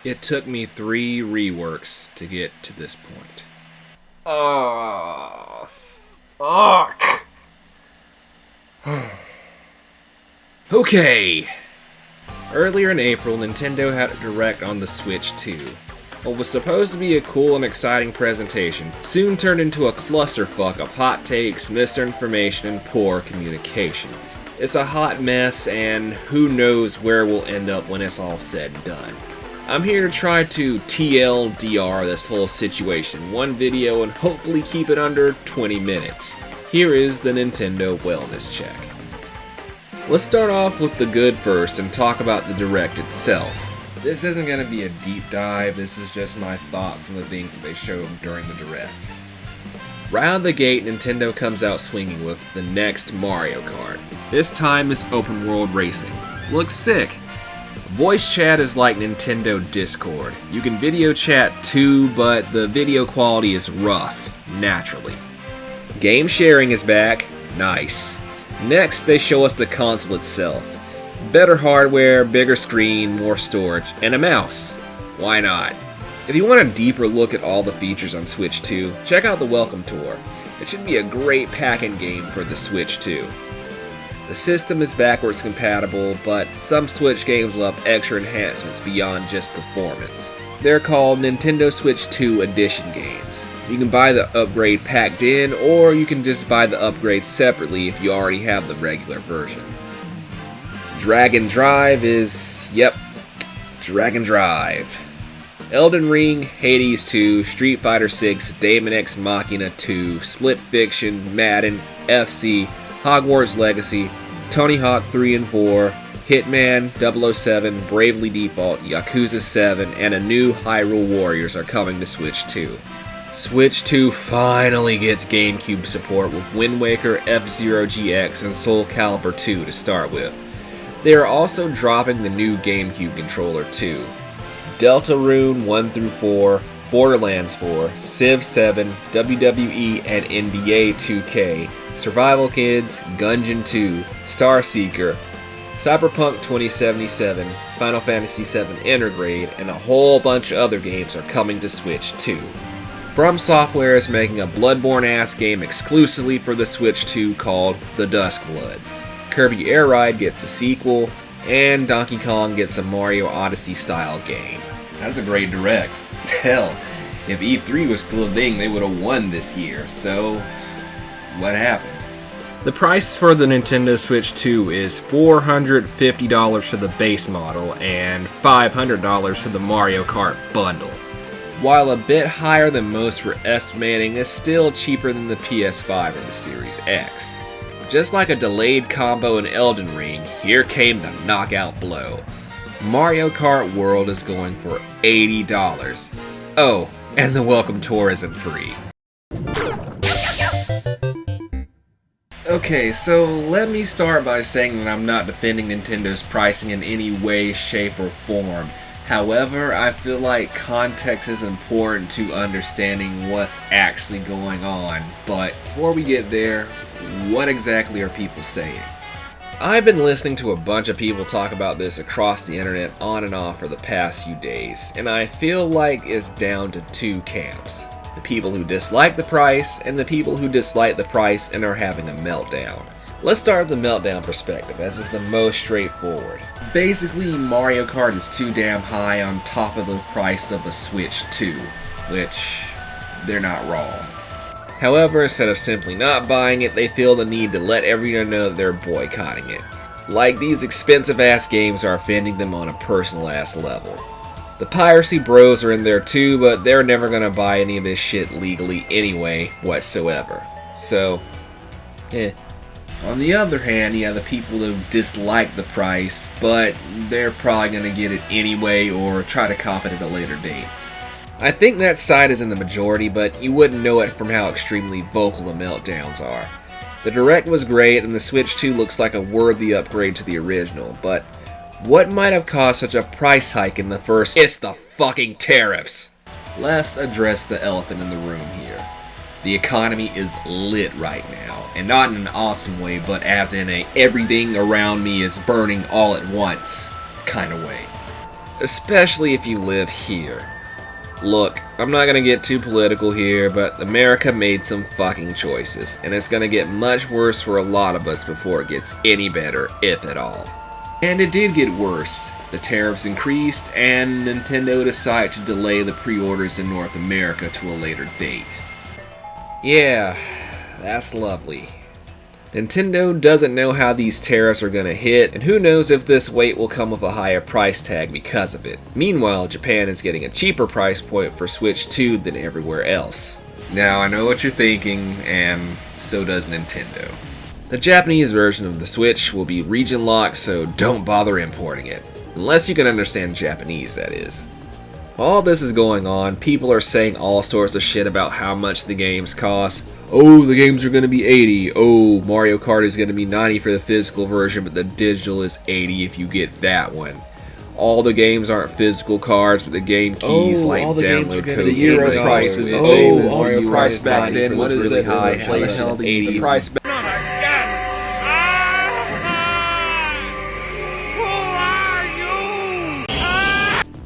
It took me 3 reworks to get to this point. Oh, fuck. Okay! Earlier in April, Nintendo had a Direct on the Switch 2. What was supposed to be a cool and exciting presentation soon turned into a clusterfuck of hot takes, misinformation, and poor communication. It's a hot mess, and who knows where we'll end up when it's all said and done. I'm here to try to TLDR this whole situation in one video and hopefully keep it under 20 minutes. Here is the Nintendo Wellness Check. Let's start off with the good first and talk about the Direct itself. This isn't going to be a deep dive, this is just my thoughts on the things that they showed during the Direct. Right out of the gate, Nintendo comes out swinging with the next Mario Kart. This time it's open world racing. Looks sick. Voice chat is like Nintendo Discord. You can video chat too, but the video quality is rough, naturally. Game sharing is back. Nice. Next, they show us the console itself. Better hardware, bigger screen, more storage, and a mouse. Why not? If you want a deeper look at all the features on Switch 2, check out the Welcome Tour. It should be a great pack-in game for the Switch 2. The system is backwards compatible, but some Switch games will have extra enhancements beyond just performance. They're called Nintendo Switch 2 Edition games. You can buy the upgrade packed in, or you can just buy the upgrade separately if you already have the regular version. Drag and Drive is, yep, Drag and Drive. Elden Ring, Hades 2, Street Fighter 6, Daemon X Machina 2, Split Fiction, Madden, FC, Hogwarts Legacy, Tony Hawk 3 and 4, Hitman, 007, Bravely Default, Yakuza 7, and a new Hyrule Warriors are coming to Switch 2. Switch 2 finally gets GameCube support with Wind Waker, F-Zero GX, and Soul Calibur 2 to start with. They are also dropping the new GameCube controller too. Deltarune 1 through 4, Borderlands 4, Civ 7, WWE and NBA 2K, Survival Kids, Gungeon 2, Star Seeker, Cyberpunk 2077, Final Fantasy VII Intergrade, and a whole bunch of other games are coming to Switch 2. From Software is making a Bloodborne-ass game exclusively for the Switch 2 called The Duskbloods. Kirby Air Ride gets a sequel, and Donkey Kong gets a Mario Odyssey-style game. That's a great Direct. Hell, if E3 was still a thing, they would have won this year, so what happened? The price for the Nintendo Switch 2 is $450 for the base model and $500 for the Mario Kart bundle. While a bit higher than most were estimating, it's still cheaper than the PS5 or the Series X. Just like a delayed combo in Elden Ring, here came the knockout blow. Mario Kart World is going for $80. Oh, and the Welcome Tour isn't free. Okay, so let me start by saying that I'm not defending Nintendo's pricing in any way, shape, or form. However, I feel like context is important to understanding what's actually going on. But before we get there, what exactly are people saying? I've been listening to a bunch of people talk about this across the internet on and off for the past few days, and I feel like it's down to 2 camps. The people who dislike the price, and the people who dislike the price and are having a meltdown. Let's start with the meltdown perspective, as it's the most straightforward. Basically, Mario Kart is too damn high on top of the price of a Switch 2, which, they're not wrong. However, instead of simply not buying it, they feel the need to let everyone know that they're boycotting it. Like these expensive ass games are offending them on a personal ass level. The piracy bros are in there too, but they're never gonna buy any of this shit legally anyway, whatsoever. So, On the other hand, you have the people who dislike the price, but they're probably gonna get it anyway or try to cop it at a later date. I think that side is in the majority, but you wouldn't know it from how extremely vocal the meltdowns are. The Direct was great, and the Switch 2 looks like a worthy upgrade to the original, but what might have caused such a price hike in the first? It's the fucking tariffs! Let's address the elephant in the room here. The economy is lit right now, and not in an awesome way, but as in a everything around me is burning all at once kind of way. especially if you live here. Look, I'm not gonna get too political here, but America made some fucking choices, and it's gonna get much worse for a lot of us before it gets any better, if at all. And it did get worse. The tariffs increased, and Nintendo decided to delay the pre-orders in North America to a later date. Yeah, that's lovely. Nintendo doesn't know how these tariffs are gonna hit, and who knows if this wait will come with a higher price tag because of it. Meanwhile, Japan is getting a cheaper price point for Switch 2 than everywhere else. Now, I know what you're thinking, and so does Nintendo. The Japanese version of the Switch will be region locked, so don't bother importing it. Unless you can understand Japanese, that is. While all this is going on, people are saying all sorts of shit about how much the games cost. Oh, the games are going to be $80. Oh, Mario Kart is going to be $90 for the physical version, but the digital is $80 if you get that one. All the games aren't physical cards, but the game keys like download codes. The Euro prices. Mario price back then was really high. How the hell did the price back?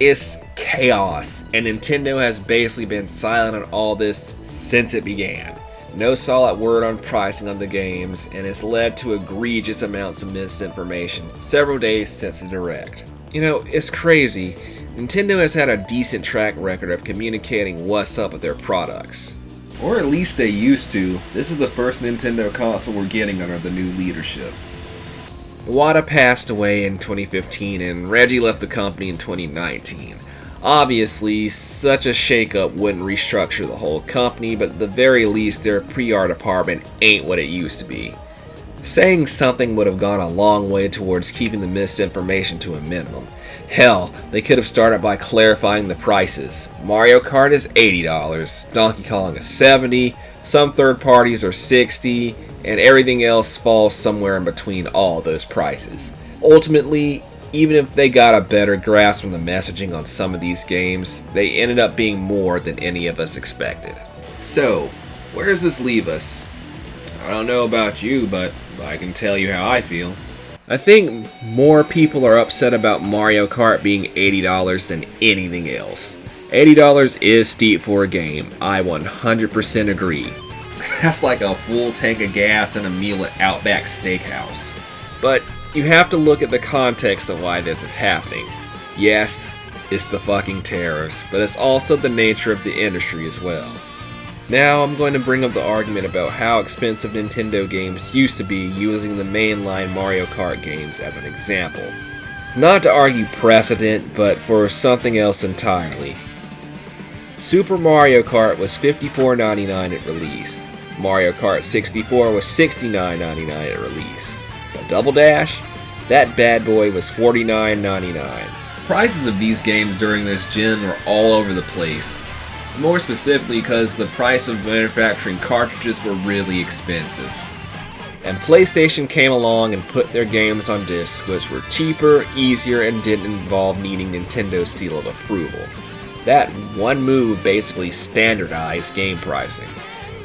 It's chaos, and Nintendo has basically been silent on all this since it began. No solid word on pricing on the games, and it's led to egregious amounts of misinformation several days since the Direct. You know, it's crazy. Nintendo has had a decent track record of communicating what's up with their products. Or at least they used to. This is the first Nintendo console we're getting under the new leadership. Iwata passed away in 2015 and Reggie left the company in 2019. Obviously, such a shakeup wouldn't restructure the whole company, but at the very least their PR department ain't what it used to be. Saying something would have gone a long way towards keeping the misinformation to a minimum. Hell, they could have started by clarifying the prices. Mario Kart is $80, Donkey Kong is $70, some third parties are $60, and everything else falls somewhere in between all those prices. Ultimately, even if they got a better grasp on the messaging on some of these games, they ended up being more than any of us expected. So, where does this leave us? I don't know about you, but I can tell you how I feel. I think more people are upset about Mario Kart being $80 than anything else. $80 is steep for a game, I 100% agree. That's like a full tank of gas and a meal at Outback Steakhouse. But you have to look at the context of why this is happening. Yes, it's the fucking tariffs, but it's also the nature of the industry as well. Now I'm going to bring up the argument about how expensive Nintendo games used to be using the mainline Mario Kart games as an example. Not to argue precedent, but for something else entirely. Super Mario Kart was $54.99 at release. Mario Kart 64 was $69.99 at release. But Double Dash? That bad boy was $49.99. Prices of these games during this gen were all over the place. More specifically because the price of manufacturing cartridges were really expensive. And PlayStation came along and put their games on discs, which were cheaper, easier, and didn't involve needing Nintendo's seal of approval. That one move basically standardized game pricing.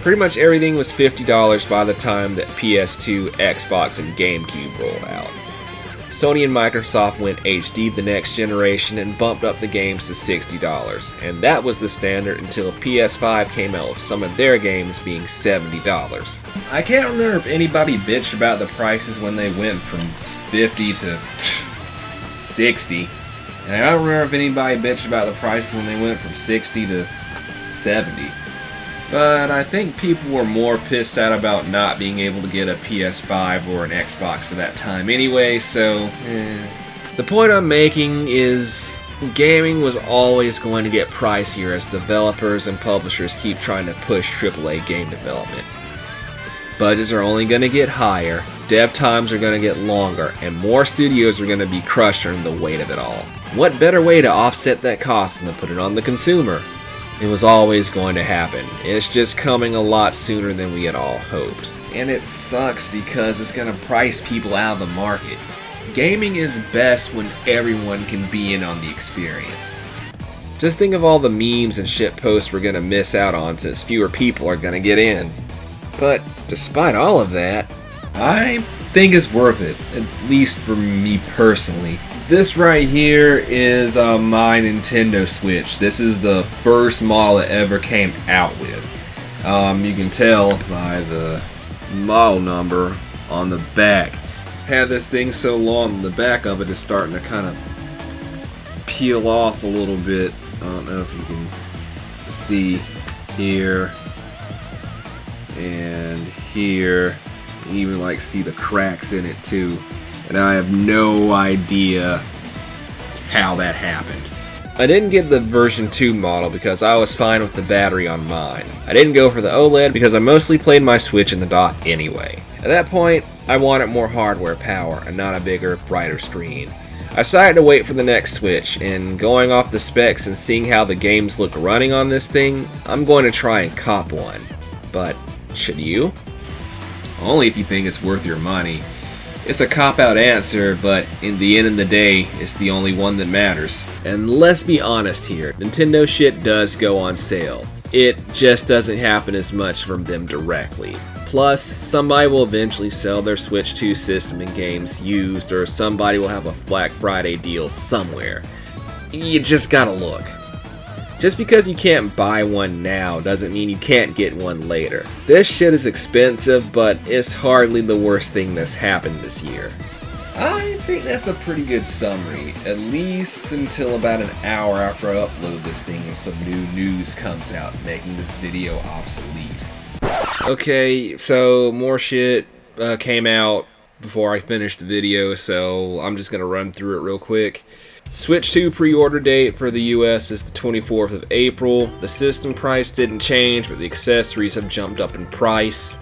Pretty much everything was $50 by the time that PS2, Xbox, and GameCube rolled out. Sony and Microsoft went HD the next generation and bumped up the games to $60, and that was the standard until PS5 came out with some of their games being $70. I can't remember if anybody bitched about the prices when they went from 50 to 60, and I don't remember if anybody bitched about the prices when they went from 60 to 70. But I think people were more pissed out about not being able to get a PS5 or an Xbox at that time anyway, so The point I'm making is gaming was always going to get pricier as developers and publishers keep trying to push AAA game development. Budgets are only going to get higher, dev times are going to get longer, and more studios are going to be crushed under the weight of it all. What better way to offset that cost than to put it on the consumer? It was always going to happen. It's just coming a lot sooner than we had all hoped. And it sucks because it's going to price people out of the market. Gaming is best when everyone can be in on the experience. Just think of all the memes and shit posts we're going to miss out on since fewer people are going to get in. But despite all of that, I think it's worth it, at least for me personally. This right here is my Nintendo Switch. This is the first model it ever came out with. You can tell by the model number on the back. Had this thing so long, the back of it is starting to kind of peel off a little bit. I don't know if you can see here and here. You can even like see the cracks in it too. And I have no idea how that happened. I didn't get the version 2 model because I was fine with the battery on mine. I didn't go for the OLED because I mostly played my Switch in the dock anyway. At that point, I wanted more hardware power and not a bigger, brighter screen. I decided to wait for the next Switch, and going off the specs and seeing how the games look running on this thing, I'm going to try and cop one. But should you? Only if you think it's worth your money. It's a cop-out answer, but in the end of the day, it's the only one that matters. And let's be honest here, Nintendo shit does go on sale. It just doesn't happen as much from them directly. Plus, somebody will eventually sell their Switch 2 system and games used, or somebody will have a Black Friday deal somewhere. You just gotta look. Just because you can't buy one now doesn't mean you can't get one later. This shit is expensive, but it's hardly the worst thing that's happened this year. I think that's a pretty good summary, at least until about an hour after I upload this thing and some new news comes out, making this video obsolete. Okay, so more shit came out before I finished the video, so I'm just gonna run through it real quick. Switch 2 pre-order date for the US is the 24th of April. The system price didn't change, but the accessories have jumped up in price.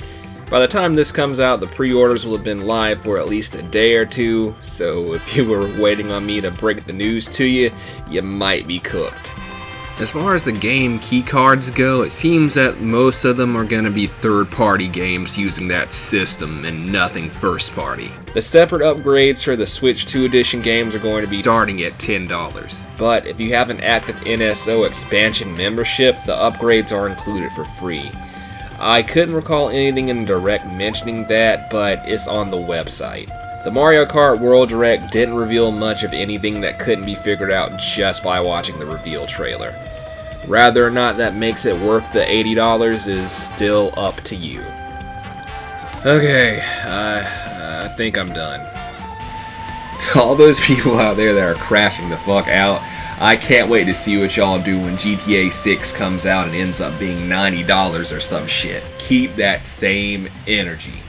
By the time this comes out, the pre-orders will have been live for at least a day or two, so if you were waiting on me to break the news to you, you might be cooked. As far as the game keycards go, it seems that most of them are going to be third-party games using that system and nothing first-party. The separate upgrades for the Switch 2 Edition games are going to be starting at $10. But if you have an active NSO expansion membership, the upgrades are included for free. I couldn't recall anything in direct mentioning that, but it's on the website. The Mario Kart World Direct didn't reveal much of anything that couldn't be figured out just by watching the reveal trailer. Whether or not that makes it worth the $80 is still up to you. Okay, I think I'm done. To all those people out there that are crashing the fuck out, I can't wait to see what y'all do when GTA 6 comes out and ends up being $90 or some shit. Keep that same energy.